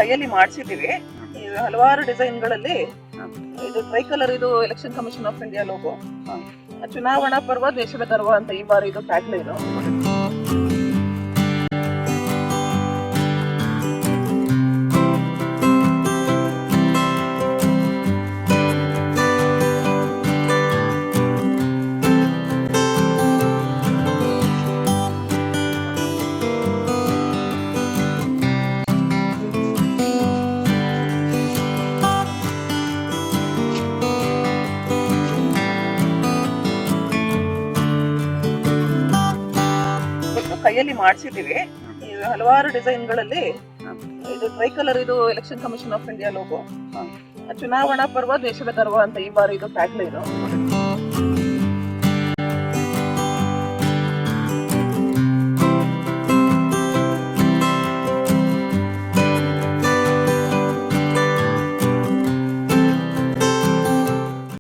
ಕೈಯಲ್ಲಿ ಮಾಡಿಸಿದ್ದೀವಿ. ಈ ಹಲವಾರು ಡಿಸೈನ್ಗಳಲ್ಲಿ ಇದು ಟ್ರೈ ಕಲರ್, ಇದು election commission of India logo. ಚುನಾವಣಾ ಪರ್ವ ದೇಶದ ಗರ್ವ ಅಂತ ಈ ಬಾರಿ ಇದು ಟ್ಯಾಗ್ಲೈನ್. ಕೈಯಲ್ಲಿ ಮಾಡಿಸಿದ್ದೀವಿ. ಈ ಹಲವಾರು ಡಿಸೈನ್ಗಳಲ್ಲಿ ಇದು ಟ್ರೈ ಕಲರ್, ಇದು election commission of India logo. ಚುನಾವಣಾ ಪರ್ವ ದೇಶದ ಗರ್ವ ಅಂತ ಈ ಬಾರಿ ಇದು ಟ್ಯಾಗ್ಲೈನ್.